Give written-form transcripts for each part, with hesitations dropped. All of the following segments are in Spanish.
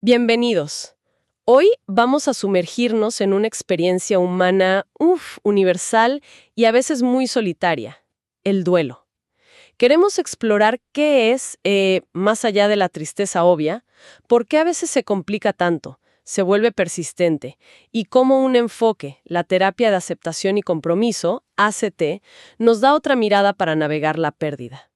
Bienvenidos. Hoy vamos a sumergirnos en una experiencia humana, universal y a veces muy solitaria, el duelo. Queremos explorar qué es, más allá de la tristeza obvia, por qué a veces se complica tanto, se vuelve persistente, y cómo un enfoque, la terapia de aceptación y compromiso, ACT, nos da otra mirada para navegar la pérdida.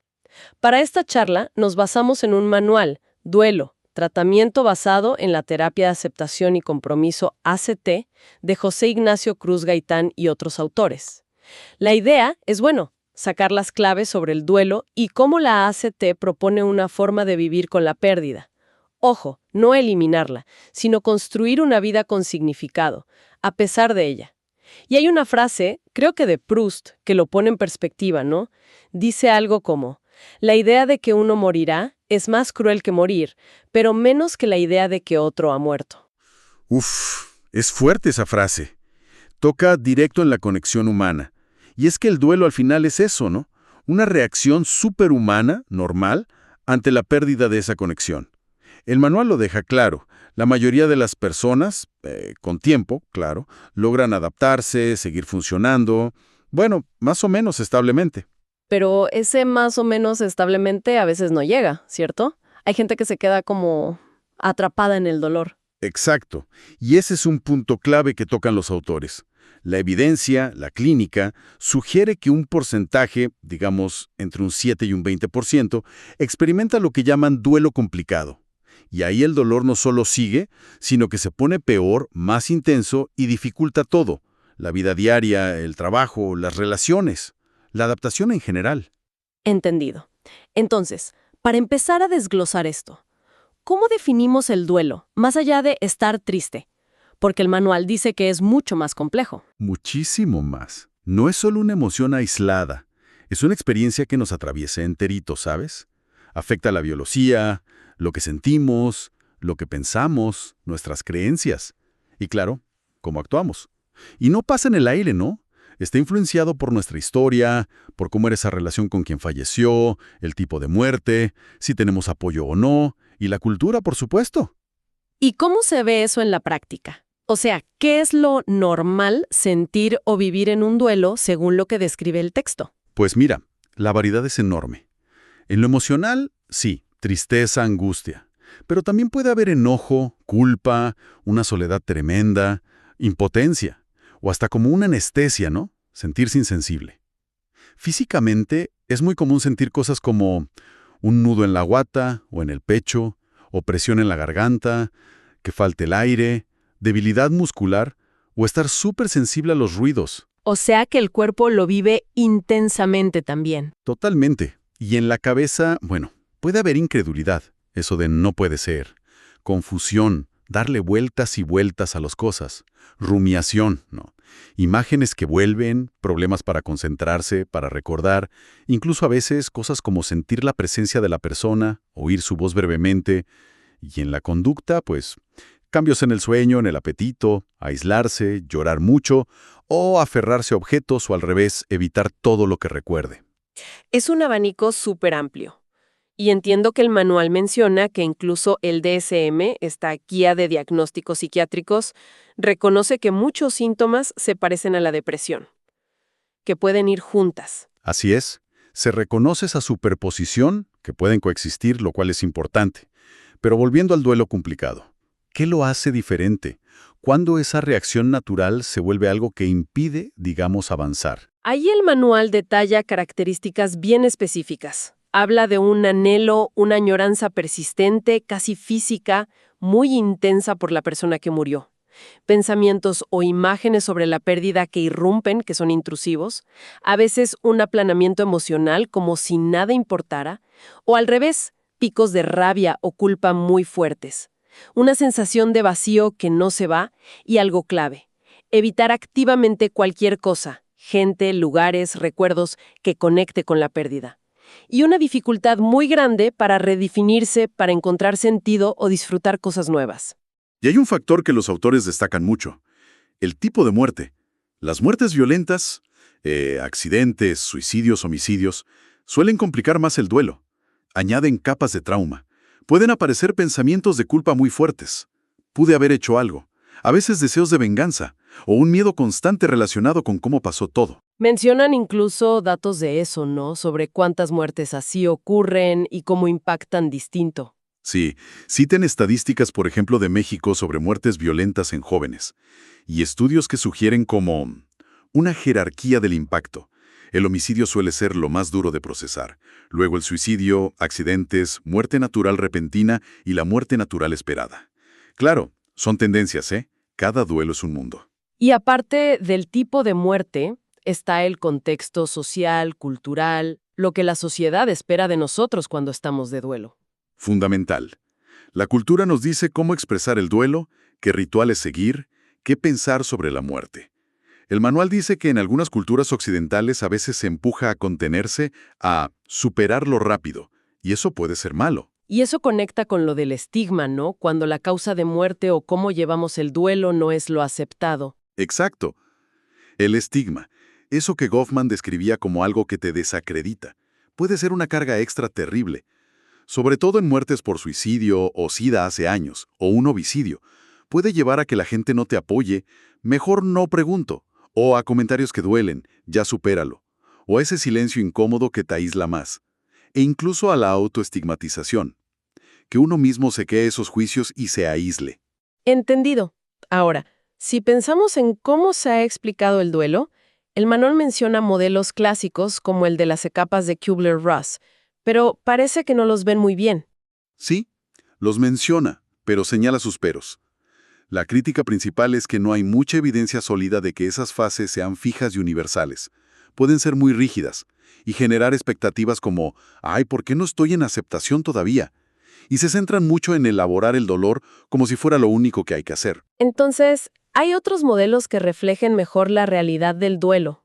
Para esta charla nos basamos en un manual, Duelo, tratamiento basado en la terapia de aceptación y compromiso ACT de José Ignacio Cruz Gaitán y otros autores. La idea es, sacar las claves sobre el duelo y cómo la ACT propone una forma de vivir con la pérdida. Ojo, no eliminarla, sino construir una vida con significado, a pesar de ella. Y hay una frase, creo que de Proust, que lo pone en perspectiva, ¿no? Dice algo como: la idea de que uno morirá es más cruel que morir, pero menos que la idea de que otro ha muerto. Uf, es fuerte esa frase. Toca directo en la conexión humana. Y es que el duelo al final es eso, ¿no? Una reacción superhumana, normal, ante la pérdida de esa conexión. El manual lo deja claro. La mayoría de las personas, con tiempo, claro, logran adaptarse, seguir funcionando, más o menos establemente. Pero ese más o menos establemente a veces no llega, ¿cierto? Hay gente que se queda como atrapada en el dolor. Exacto. Y ese es un punto clave que tocan los autores. La evidencia, la clínica, sugiere que un porcentaje, digamos entre un 7 y un 20%, experimenta lo que llaman duelo complicado. Y ahí el dolor no solo sigue, sino que se pone peor, más intenso y dificulta todo: la vida diaria, el trabajo, las relaciones, la adaptación en general. Entendido. Entonces, para empezar a desglosar esto, ¿cómo definimos el duelo, más allá de estar triste? Porque el manual dice que es mucho más complejo. Muchísimo más. No es solo una emoción aislada, es una experiencia que nos atraviesa enterito, ¿sabes? Afecta la biología, lo que sentimos, lo que pensamos, nuestras creencias y, claro, cómo actuamos. Y no pasa en el aire, ¿no? Está influenciado por nuestra historia, por cómo era esa relación con quien falleció, el tipo de muerte, si tenemos apoyo o no, y la cultura, por supuesto. ¿Y cómo se ve eso en la práctica? O sea, ¿qué es lo normal sentir o vivir en un duelo según lo que describe el texto? Pues mira, la variedad es enorme. En lo emocional, sí, tristeza, angustia. Pero también puede haber enojo, culpa, una soledad tremenda, impotencia, o hasta como una anestesia, ¿no? Sentirse insensible. Físicamente, es muy común sentir cosas como un nudo en la guata o en el pecho, o presión en la garganta, que falte el aire, debilidad muscular, o estar súper sensible a los ruidos. O sea que el cuerpo lo vive intensamente también. Totalmente. Y en la cabeza, puede haber incredulidad, eso de no puede ser, confusión, darle vueltas y vueltas a las cosas, rumiación, ¿no? Imágenes que vuelven, problemas para concentrarse, para recordar, incluso a veces cosas como sentir la presencia de la persona, oír su voz brevemente, y en la conducta, pues, cambios en el sueño, en el apetito, aislarse, llorar mucho, o aferrarse a objetos o al revés, evitar todo lo que recuerde. Es un abanico súper amplio. Y entiendo que el manual menciona que incluso el DSM, esta guía de diagnósticos psiquiátricos, reconoce que muchos síntomas se parecen a la depresión, que pueden ir juntas. Así es, se reconoce esa superposición, que pueden coexistir, lo cual es importante. Pero volviendo al duelo complicado, ¿qué lo hace diferente? ¿Cuándo esa reacción natural se vuelve algo que impide, digamos, avanzar? Ahí el manual detalla características bien específicas. Habla de un anhelo, una añoranza persistente, casi física, muy intensa por la persona que murió. Pensamientos o imágenes sobre la pérdida que irrumpen, que son intrusivos. A veces un aplanamiento emocional como si nada importara. O al revés, picos de rabia o culpa muy fuertes. Una sensación de vacío que no se va y algo clave: evitar activamente cualquier cosa, gente, lugares, recuerdos que conecte con la pérdida. Y una dificultad muy grande para redefinirse, para encontrar sentido o disfrutar cosas nuevas. Y hay un factor que los autores destacan mucho: el tipo de muerte. Las muertes violentas, accidentes, suicidios, homicidios, suelen complicar más el duelo. Añaden capas de trauma. Pueden aparecer pensamientos de culpa muy fuertes. Pude haber hecho algo. A veces deseos de venganza, o un miedo constante relacionado con cómo pasó todo. Mencionan incluso datos de eso, ¿no? Sobre cuántas muertes así ocurren y cómo impactan distinto. Sí, citen estadísticas, por ejemplo, de México sobre muertes violentas en jóvenes, y estudios que sugieren como una jerarquía del impacto. El homicidio suele ser lo más duro de procesar, luego el suicidio, accidentes, muerte natural repentina y la muerte natural esperada. Claro, son tendencias, ¿eh? Cada duelo es un mundo. Y aparte del tipo de muerte, está el contexto social, cultural, lo que la sociedad espera de nosotros cuando estamos de duelo. Fundamental. La cultura nos dice cómo expresar el duelo, qué rituales seguir, qué pensar sobre la muerte. El manual dice que en algunas culturas occidentales a veces se empuja a contenerse, a superarlo rápido, y eso puede ser malo. Y eso conecta con lo del estigma, ¿no? Cuando la causa de muerte o cómo llevamos el duelo no es lo aceptado. Exacto. El estigma, eso que Goffman describía como algo que te desacredita, puede ser una carga extra terrible, sobre todo en muertes por suicidio o sida hace años, o un homicidio. Puede llevar a que la gente no te apoye, mejor no pregunto, o a comentarios que duelen, ya supéralo, o a ese silencio incómodo que te aísla más, e incluso a la autoestigmatización, que uno mismo se quede esos juicios y se aísle. Entendido. Ahora, si pensamos en cómo se ha explicado el duelo, el manual menciona modelos clásicos como el de las etapas de Kübler-Ross, pero parece que no los ven muy bien. Sí, los menciona, pero señala sus peros. La crítica principal es que no hay mucha evidencia sólida de que esas fases sean fijas y universales. Pueden ser muy rígidas y generar expectativas como, ay, ¿por qué no estoy en aceptación todavía? Y se centran mucho en elaborar el dolor como si fuera lo único que hay que hacer. Entonces, ¿hay otros modelos que reflejen mejor la realidad del duelo?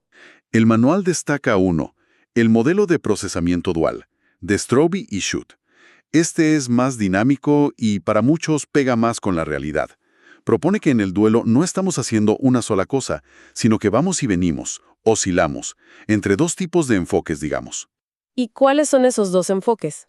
El manual destaca uno, el modelo de procesamiento dual, de Strobe y Schutt. Este es más dinámico y para muchos pega más con la realidad. Propone que en el duelo no estamos haciendo una sola cosa, sino que vamos y venimos, oscilamos, entre dos tipos de enfoques, digamos. ¿Y cuáles son esos dos enfoques?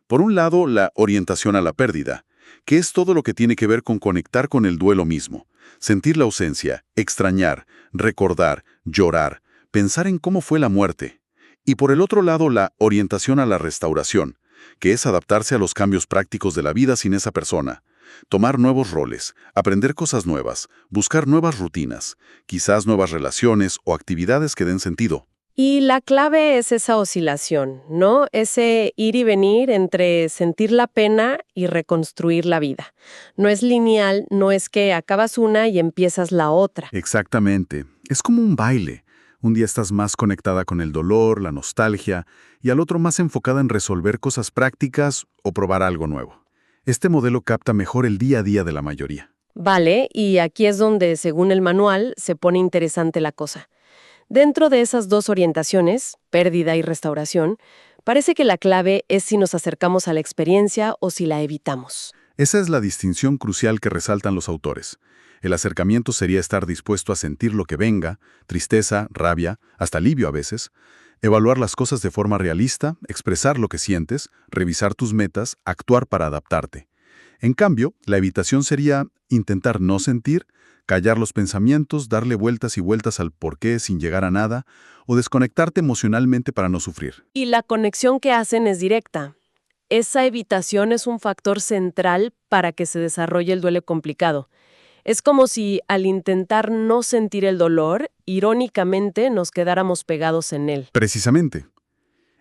Por un lado, la orientación a la pérdida, que es todo lo que tiene que ver con conectar con el duelo mismo, sentir la ausencia, extrañar, recordar, llorar, pensar en cómo fue la muerte. Y por el otro lado, la orientación a la restauración, que es adaptarse a los cambios prácticos de la vida sin esa persona. Tomar nuevos roles, aprender cosas nuevas, buscar nuevas rutinas, quizás nuevas relaciones o actividades que den sentido. Y la clave es esa oscilación, ¿no? Ese ir y venir entre sentir la pena y reconstruir la vida. No es lineal, no es que acabas una y empiezas la otra. Exactamente. Es como un baile. Un día estás más conectada con el dolor, la nostalgia, y al otro más enfocada en resolver cosas prácticas o probar algo nuevo. Este modelo capta mejor el día a día de la mayoría. Vale, y aquí es donde, según el manual, se pone interesante la cosa. Dentro de esas dos orientaciones, pérdida y restauración, parece que la clave es si nos acercamos a la experiencia o si la evitamos. Esa es la distinción crucial que resaltan los autores. El acercamiento sería estar dispuesto a sentir lo que venga, tristeza, rabia, hasta alivio a veces, evaluar las cosas de forma realista, expresar lo que sientes, revisar tus metas, actuar para adaptarte. En cambio, la evitación sería intentar no sentir, callar los pensamientos, darle vueltas y vueltas al porqué sin llegar a nada, o desconectarte emocionalmente para no sufrir. Y la conexión que hacen es directa. Esa evitación es un factor central para que se desarrolle el duelo complicado. Es como si, al intentar no sentir el dolor, irónicamente nos quedáramos pegados en él. Precisamente.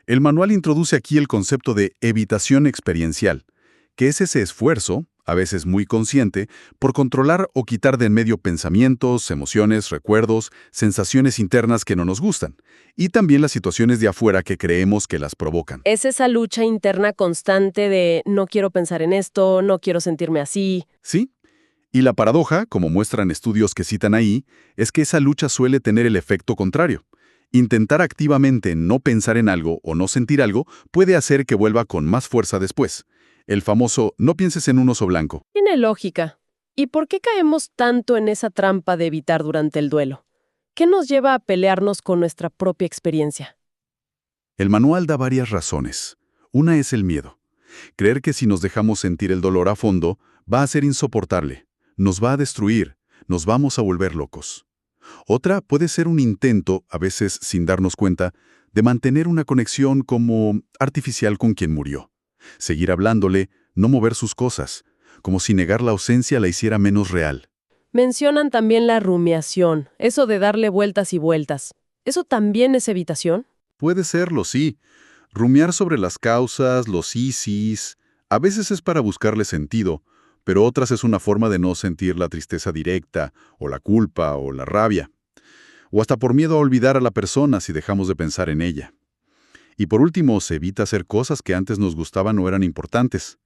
El manual introduce aquí el concepto de evitación experiencial, que es ese esfuerzo, a veces muy consciente, por controlar o quitar de en medio pensamientos, emociones, recuerdos, sensaciones internas que no nos gustan, y también las situaciones de afuera que creemos que las provocan. Es esa lucha interna constante de no quiero pensar en esto, no quiero sentirme así. ¿Sí? Y la paradoja, como muestran estudios que citan ahí, es que esa lucha suele tener el efecto contrario. Intentar activamente no pensar en algo o no sentir algo puede hacer que vuelva con más fuerza después. El famoso no pienses en un oso blanco. Tiene lógica. ¿Y por qué caemos tanto en esa trampa de evitar durante el duelo? ¿Qué nos lleva a pelearnos con nuestra propia experiencia? El manual da varias razones. Una es el miedo. Creer que si nos dejamos sentir el dolor a fondo, va a ser insoportable, nos va a destruir, nos vamos a volver locos. Otra puede ser un intento, a veces sin darnos cuenta, de mantener una conexión como artificial con quien murió. Seguir hablándole, no mover sus cosas, como si negar la ausencia la hiciera menos real. Mencionan también la rumiación, eso de darle vueltas y vueltas. ¿Eso también es evitación? Puede serlo, sí. Rumiar sobre las causas, los isis, a veces es para buscarle sentido, pero otras es una forma de no sentir la tristeza directa, o la culpa, o la rabia. O hasta por miedo a olvidar a la persona si dejamos de pensar en ella. Y por último, se evita hacer cosas que antes nos gustaban o eran importantes.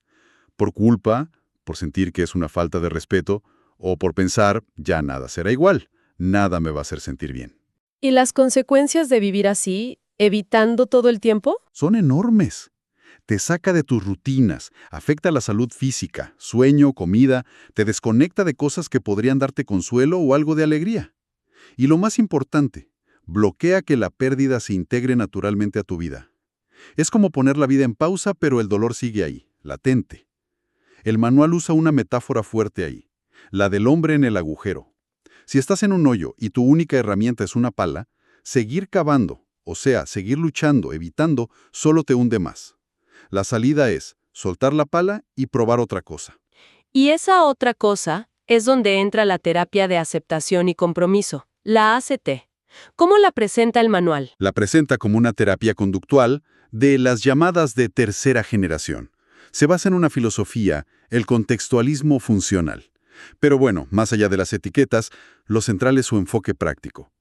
Por culpa, por sentir que es una falta de respeto, o por pensar, ya nada será igual, nada me va a hacer sentir bien. ¿Y las consecuencias de vivir así, evitando todo el tiempo? Son enormes. Te saca de tus rutinas, afecta la salud física, sueño, comida, te desconecta de cosas que podrían darte consuelo o algo de alegría. Y lo más importante, bloquea que la pérdida se integre naturalmente a tu vida. Es como poner la vida en pausa, pero el dolor sigue ahí, latente. El manual usa una metáfora fuerte ahí, la del hombre en el agujero. Si estás en un hoyo y tu única herramienta es una pala, seguir cavando, o sea, seguir luchando, evitando, solo te hunde más. La salida es soltar la pala y probar otra cosa. Y esa otra cosa es donde entra la terapia de aceptación y compromiso, la ACT. ¿Cómo la presenta el manual? La presenta como una terapia conductual de las llamadas de tercera generación. Se basa en una filosofía, el contextualismo funcional. Pero bueno, más allá de las etiquetas, lo central es su enfoque práctico.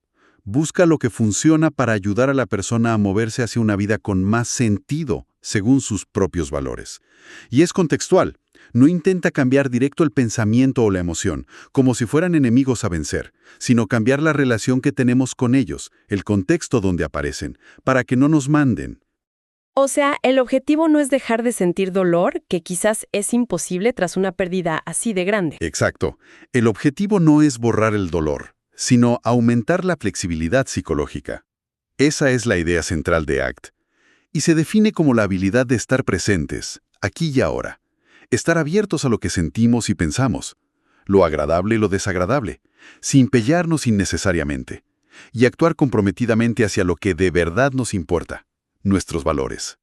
Busca lo que funciona para ayudar a la persona a moverse hacia una vida con más sentido, según sus propios valores. Y es contextual. No intenta cambiar directo el pensamiento o la emoción, como si fueran enemigos a vencer, sino cambiar la relación que tenemos con ellos, el contexto donde aparecen, para que no nos manden. O sea, el objetivo no es dejar de sentir dolor, que quizás es imposible tras una pérdida así de grande. Exacto. El objetivo no es borrar el dolor, sino aumentar la flexibilidad psicológica. Esa es la idea central de ACT. Y se define como la habilidad de estar presentes, aquí y ahora. Estar abiertos a lo que sentimos y pensamos, lo agradable y lo desagradable, sin pellarnos innecesariamente, y actuar comprometidamente hacia lo que de verdad nos importa, nuestros valores.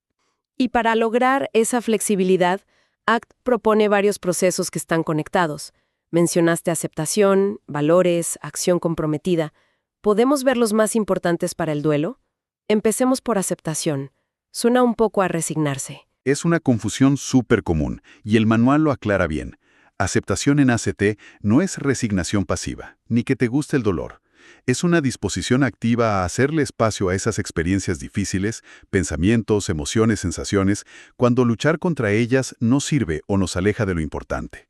Y para lograr esa flexibilidad, ACT propone varios procesos que están conectados. Mencionaste aceptación, valores, acción comprometida. ¿Podemos ver los más importantes para el duelo? Empecemos por aceptación. Suena un poco a resignarse. Es una confusión súper común, y el manual lo aclara bien. Aceptación en ACT no es resignación pasiva, ni que te guste el dolor. Es una disposición activa a hacerle espacio a esas experiencias difíciles, pensamientos, emociones, sensaciones, cuando luchar contra ellas no sirve o nos aleja de lo importante.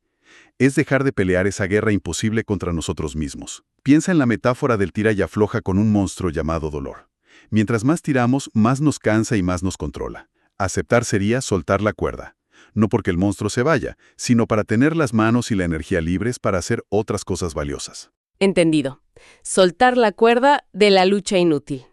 Es dejar de pelear esa guerra imposible contra nosotros mismos. Piensa en la metáfora del tira y afloja con un monstruo llamado dolor. Mientras más tiramos, más nos cansa y más nos controla. Aceptar sería soltar la cuerda. No porque el monstruo se vaya, sino para tener las manos y la energía libres para hacer otras cosas valiosas. Entendido. Soltar la cuerda de la lucha inútil.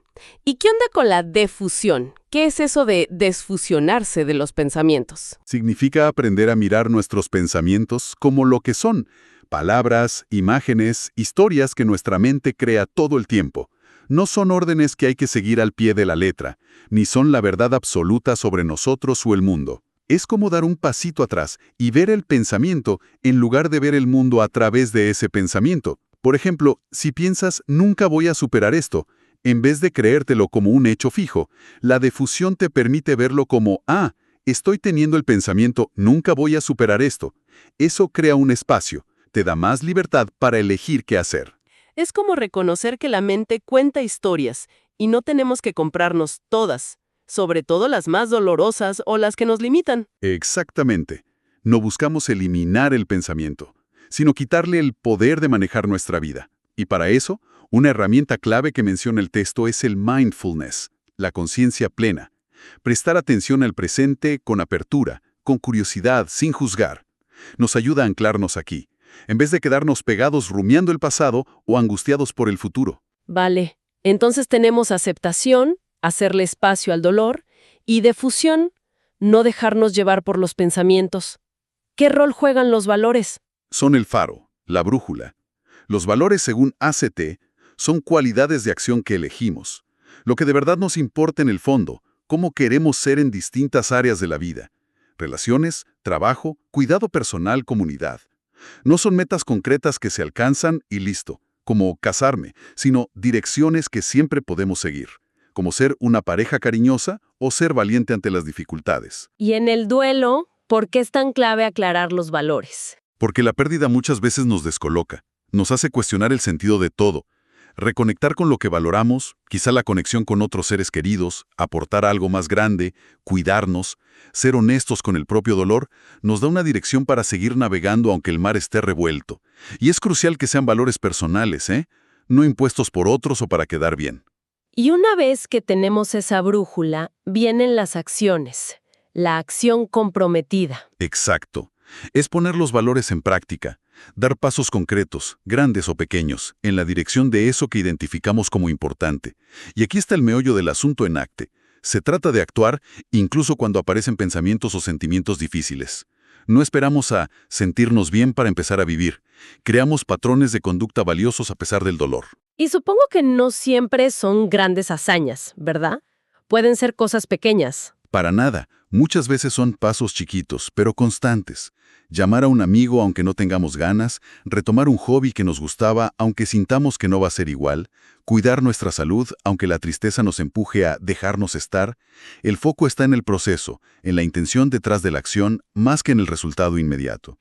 ¿Y qué onda con la defusión? ¿Qué es eso de desfusionarse de los pensamientos? Significa aprender a mirar nuestros pensamientos como lo que son, palabras, imágenes, historias que nuestra mente crea todo el tiempo. No son órdenes que hay que seguir al pie de la letra, ni son la verdad absoluta sobre nosotros o el mundo. Es como dar un pasito atrás y ver el pensamiento en lugar de ver el mundo a través de ese pensamiento. Por ejemplo, si piensas «nunca voy a superar esto», en vez de creértelo como un hecho fijo, la defusión te permite verlo como «ah, estoy teniendo el pensamiento «nunca voy a superar esto». Eso crea un espacio, te da más libertad para elegir qué hacer. Es como reconocer que la mente cuenta historias y no tenemos que comprarnos todas, sobre todo las más dolorosas o las que nos limitan. Exactamente. No buscamos eliminar el pensamiento, sino quitarle el poder de manejar nuestra vida. Y para eso, una herramienta clave que menciona el texto es el mindfulness, la conciencia plena. Prestar atención al presente con apertura, con curiosidad, sin juzgar. Nos ayuda a anclarnos aquí, en vez de quedarnos pegados rumiando el pasado o angustiados por el futuro. Vale, entonces tenemos aceptación, hacerle espacio al dolor, y defusión, no dejarnos llevar por los pensamientos. ¿Qué rol juegan los valores? Son el faro, la brújula. Los valores, según ACT, son cualidades de acción que elegimos. Lo que de verdad nos importa en el fondo, cómo queremos ser en distintas áreas de la vida. Relaciones, trabajo, cuidado personal, comunidad. No son metas concretas que se alcanzan y listo, como casarme, sino direcciones que siempre podemos seguir, como ser una pareja cariñosa o ser valiente ante las dificultades. Y en el duelo, ¿por qué es tan clave aclarar los valores? Porque la pérdida muchas veces nos descoloca, nos hace cuestionar el sentido de todo, reconectar con lo que valoramos, quizá la conexión con otros seres queridos, aportar algo más grande, cuidarnos, ser honestos con el propio dolor, nos da una dirección para seguir navegando aunque el mar esté revuelto. Y es crucial que sean valores personales, no impuestos por otros o para quedar bien. Y una vez que tenemos esa brújula, vienen las acciones, la acción comprometida. Exacto. Es poner los valores en práctica, dar pasos concretos, grandes o pequeños, en la dirección de eso que identificamos como importante. Y aquí está el meollo del asunto en ACT. Se trata de actuar incluso cuando aparecen pensamientos o sentimientos difíciles. No esperamos a sentirnos bien para empezar a vivir. Creamos patrones de conducta valiosos a pesar del dolor. Y supongo que no siempre son grandes hazañas, ¿verdad? Pueden ser cosas pequeñas. Para nada. Muchas veces son pasos chiquitos, pero constantes. Llamar a un amigo aunque no tengamos ganas, retomar un hobby que nos gustaba aunque sintamos que no va a ser igual, cuidar nuestra salud aunque la tristeza nos empuje a dejarnos estar. El foco está en el proceso, en la intención detrás de la acción, más que en el resultado inmediato.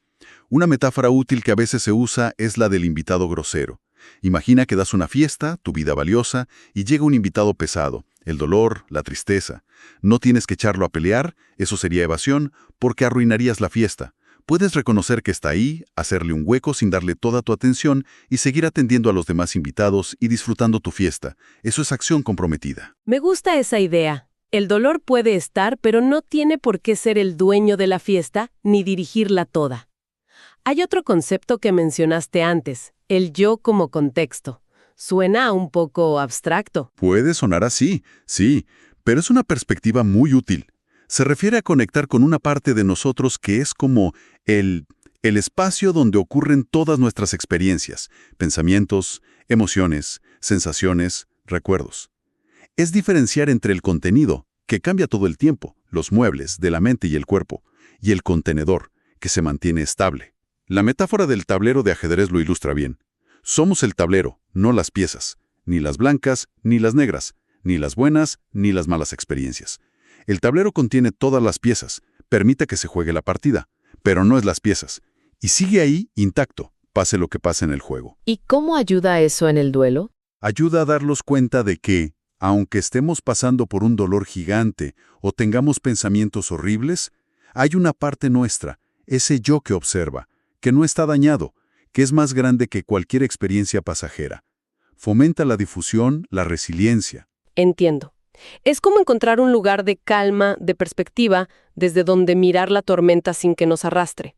Una metáfora útil que a veces se usa es la del invitado grosero. Imagina que das una fiesta, tu vida valiosa, y llega un invitado pesado, el dolor, la tristeza. No tienes que echarlo a pelear, eso sería evasión, porque arruinarías la fiesta. Puedes reconocer que está ahí, hacerle un hueco sin darle toda tu atención y seguir atendiendo a los demás invitados y disfrutando tu fiesta. Eso es acción comprometida. Me gusta esa idea. El dolor puede estar, pero no tiene por qué ser el dueño de la fiesta ni dirigirla toda. Hay otro concepto que mencionaste antes, el yo como contexto. Suena un poco abstracto. Puede sonar así, sí, pero es una perspectiva muy útil. Se refiere a conectar con una parte de nosotros que es como el espacio donde ocurren todas nuestras experiencias, pensamientos, emociones, sensaciones, recuerdos. Es diferenciar entre el contenido, que cambia todo el tiempo, los muebles de la mente y el cuerpo, y el contenedor, que se mantiene estable. La metáfora del tablero de ajedrez lo ilustra bien. Somos el tablero, no las piezas, ni las blancas ni las negras, ni las buenas ni las malas experiencias. El tablero contiene todas las piezas, permite que se juegue la partida, pero no es las piezas, y sigue ahí intacto, pase lo que pase en el juego. ¿Y cómo ayuda eso en el duelo? Ayuda a darnos cuenta de que, aunque estemos pasando por un dolor gigante o tengamos pensamientos horribles, hay una parte nuestra, ese yo que observa, que no está dañado, que es más grande que cualquier experiencia pasajera. Fomenta la difusión, la resiliencia. Entiendo. Es como encontrar un lugar de calma, de perspectiva, desde donde mirar la tormenta sin que nos arrastre.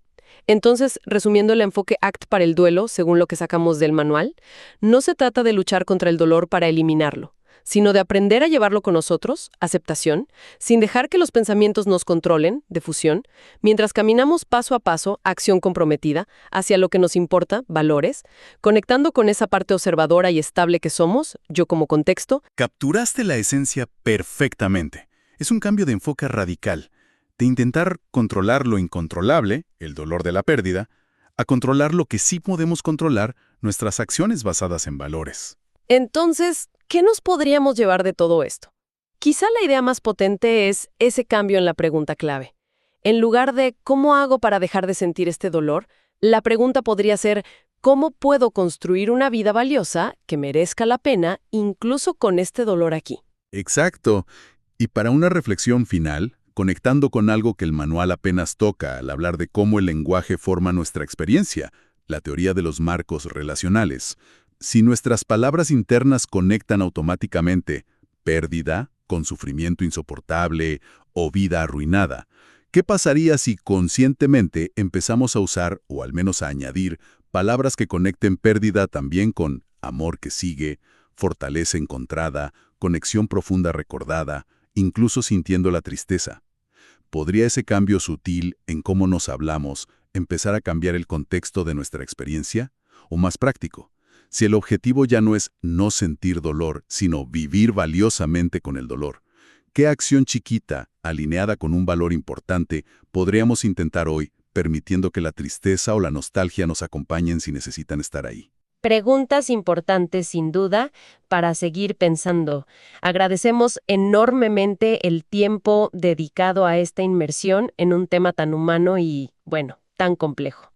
Entonces, resumiendo el enfoque ACT para el duelo, según lo que sacamos del manual, no se trata de luchar contra el dolor para eliminarlo, sino de aprender a llevarlo con nosotros, aceptación, sin dejar que los pensamientos nos controlen, difusión, mientras caminamos paso a paso, acción comprometida, hacia lo que nos importa, valores, conectando con esa parte observadora y estable que somos, yo como contexto. Capturaste la esencia perfectamente. Es un cambio de enfoque radical, de intentar controlar lo incontrolable, el dolor de la pérdida, a controlar lo que sí podemos controlar, nuestras acciones basadas en valores. Entonces, ¿qué nos podríamos llevar de todo esto? Quizá la idea más potente es ese cambio en la pregunta clave. En lugar de ¿cómo hago para dejar de sentir este dolor?, la pregunta podría ser ¿cómo puedo construir una vida valiosa que merezca la pena incluso con este dolor aquí? Exacto. Y para una reflexión final, conectando con algo que el manual apenas toca al hablar de cómo el lenguaje forma nuestra experiencia, la teoría de los marcos relacionales. Si nuestras palabras internas conectan automáticamente pérdida con sufrimiento insoportable o vida arruinada, ¿qué pasaría si conscientemente empezamos a usar, o al menos a añadir, palabras que conecten pérdida también con amor que sigue, fortaleza encontrada, conexión profunda recordada, incluso sintiendo la tristeza? ¿Podría ese cambio sutil en cómo nos hablamos empezar a cambiar el contexto de nuestra experiencia? O más práctico, si el objetivo ya no es no sentir dolor, sino vivir valiosamente con el dolor, ¿qué acción chiquita, alineada con un valor importante, podríamos intentar hoy, permitiendo que la tristeza o la nostalgia nos acompañen si necesitan estar ahí? Preguntas importantes, sin duda, para seguir pensando. Agradecemos enormemente el tiempo dedicado a esta inmersión en un tema tan humano y, bueno, tan complejo.